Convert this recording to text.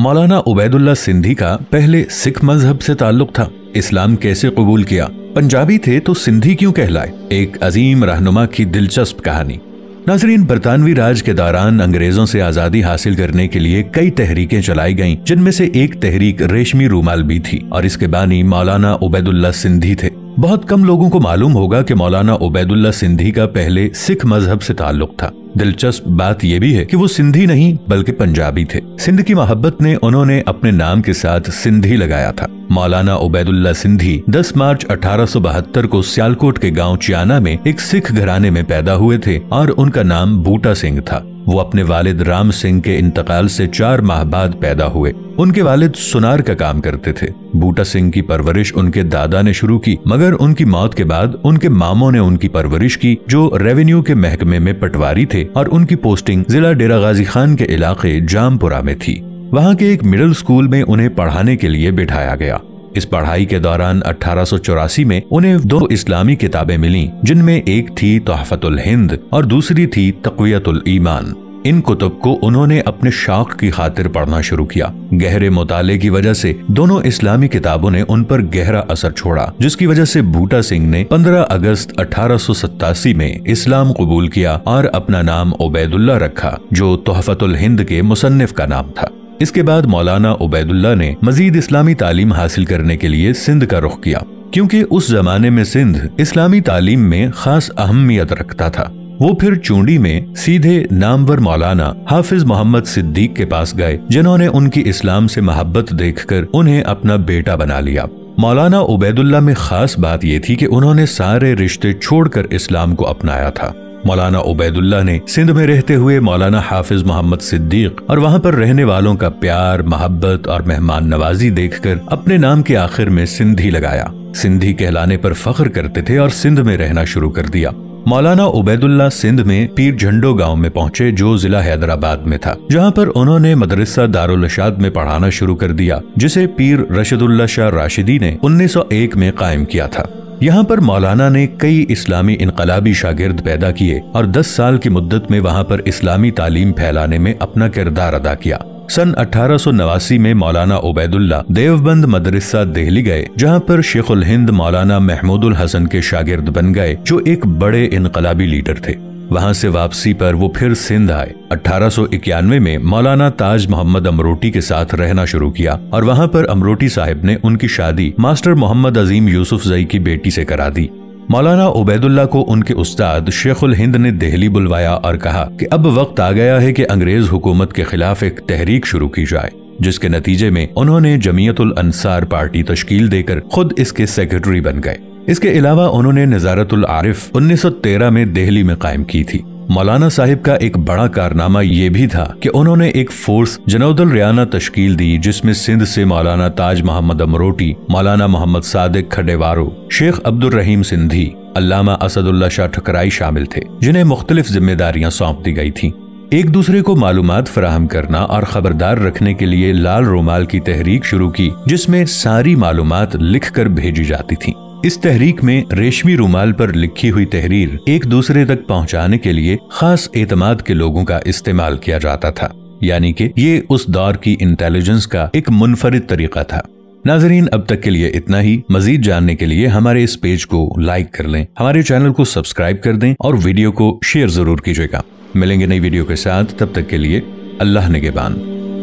मौलाना उबैदुल्ला सिंधी का पहले सिख मजहब से ताल्लुक था। इस्लाम कैसे कबूल किया, पंजाबी थे तो सिंधी क्यों कहलाए, एक अजीम रहनुमा की दिलचस्प कहानी। नाजरीन, बरतानवी राज के दौरान अंग्रेजों से आजादी हासिल करने के लिए कई तहरीकें चलाई गईं, जिनमें से एक तहरीक रेशमी रूमाल भी थी और इसके बानी मौलाना उबैदुल्ला सिंधी थे। बहुत कम लोगों को मालूम होगा कि मौलाना उबैदुल्ला सिंधी का पहले सिख मजहब से ताल्लुक था। दिलचस्प बात यह भी है कि वो सिंधी नहीं बल्कि पंजाबी थे। सिंध की मोहब्बत ने उन्होंने अपने नाम के साथ सिंधी लगाया था। मौलाना उबैदुल्ला सिंधी 10 मार्च 1872 को सियालकोट के गांव चियाना में एक सिख घराने में पैदा हुए थे और उनका नाम बूटा सिंह था। वो अपने वालिद राम सिंह के इंतकाल से 4 माह बाद पैदा हुए। उनके वालिद सुनार का काम करते थे। बूटा सिंह की परवरिश उनके दादा ने शुरू की, मगर उनकी मौत के बाद उनके मामों ने उनकी परवरिश की, जो रेवेन्यू के महकमे में पटवारी थे और उनकी पोस्टिंग जिला डेरा गाजी खान के इलाके जामपुरा में थी। वहाँ के एक मिडिल स्कूल में उन्हें पढ़ाने के लिए बिठाया गया। इस पढ़ाई के दौरान 1884 में उन्हें 2 इस्लामी किताबें मिलीं, जिनमें एक थी तोहफतुल हिंद और दूसरी थी तक़वियतुल ईमान। इन कुतुब को उन्होंने अपने शौक की खातिर पढ़ना शुरू किया। गहरे मुताले की वजह से दोनों इस्लामी किताबों ने उन पर गहरा असर छोड़ा, जिसकी वजह से बूटा सिंह ने 15 अगस्त 1887 में इस्लाम कबूल किया और अपना नाम उबैदुल्ला रखा, जो तोहफतुल हिंद के मुसन्निफ का नाम था। इसके बाद मौलाना उबैदुल्ला ने मजीद इस्लामी तालीम हासिल करने के लिए सिंध का रुख किया, क्योंकि उस जमाने में सिंध इस्लामी तालीम में खास अहमियत रखता था। वो फिर चूंडी में सीधे नामवर मौलाना हाफिज मोहम्मद सिद्दीक के पास गए, जिन्होंने उनकी इस्लाम से मोहब्बत देखकर उन्हें अपना बेटा बना लिया। मौलाना उबैदुल्ला में खास बात यह थी कि उन्होंने सारे रिश्ते छोड़कर इस्लाम को अपनाया था। मौलाना उबैदुल्ला ने सिंध में रहते हुए मौलाना हाफिज मोहम्मद सिद्दीक और वहाँ पर रहने वालों का प्यार, मोहब्बत और मेहमान नवाजी देखकर अपने नाम के आखिर में सिंधी लगाया। सिंधी कहलाने पर फख्र करते थे और सिंध में रहना शुरू कर दिया। मौलाना उबैदुल्ला सिंध में पीर झंडो गांव में पहुंचे, जो जिला हैदराबाद में था, जहां पर उन्होंने मदरसा दारुल इरशाद में पढ़ाना शुरू कर दिया, जिसे पीर रशदुल्ला शाह राशिदी ने 1901 में कायम किया था। यहाँ पर मौलाना ने कई इस्लामी इनकलाबी शागिर्द पैदा किए और 10 साल की मुद्दत में वहाँ पर इस्लामी तालीम फैलाने में अपना किरदार अदा किया। सन 1889 में मौलाना उबैदुल्ला देवबंद मदरसा दिल्ली गए, जहाँ पर शेखुल हिंद मौलाना महमूदुल हसन के शागिर्द बन गए, जो एक बड़े इनकलाबी लीडर थे। वहाँ से वापसी पर वो फिर सिंध आए। 1891 में मौलाना ताज मोहम्मद अमरोटी के साथ रहना शुरू किया और वहाँ पर अमरोटी साहिब ने उनकी शादी मास्टर मोहम्मद अजीम यूसुफ जई की बेटी से करा दी। मौलाना उबैदुल्ला को उनके उस्ताद शेखुल हिंद ने दिल्ली बुलवाया और कहा कि अब वक्त आ गया है कि अंग्रेज हुकूमत के खिलाफ एक तहरीक शुरू की जाए, जिसके नतीजे में उन्होंने जमीयतुल अंसार पार्टी तश्कील देकर खुद इसके सेक्रेटरी बन गए। इसके अलावा उन्होंने नज़ारतुल आरिफ 1913 में दिल्ली में कायम की थी। मौलाना साहिब का एक बड़ा कारनामा ये भी था कि उन्होंने एक फोर्स जनौदुल रियाना तश्कील दी, जिसमें सिंध से मौलाना ताज मोहम्मद अमरोटी, मौलाना मोहम्मद सादिक खडेवारो, शेख अब्दुल रहीम सिंधी, अल्लामा असदुल्ला शाह ठुकराई शामिल थे, जिन्हें मुख्तलिफ जिम्मेदारियां सौंप दी गई थी। एक दूसरे को मालूमात फराहम करना और खबरदार रखने के लिए लाल रुमाल की तहरीक शुरू की, जिसमें सारी मालूमात लिख कर भेजी जाती थी। इस तहरीक में रेशमी रुमाल पर लिखी हुई तहरीर एक दूसरे तक पहुंचाने के लिए खास एतमाद के लोगों का इस्तेमाल किया जाता था, यानी कि ये उस दौर की इंटेलिजेंस का एक मुनफरिद तरीका था। नाजरीन, अब तक के लिए इतना ही। मजीद जानने के लिए हमारे इस पेज को लाइक कर लें, हमारे चैनल को सब्सक्राइब कर दें और वीडियो को शेयर जरूर कीजिएगा। मिलेंगे नई वीडियो के साथ, तब तक के लिए अल्लाह निगहबान।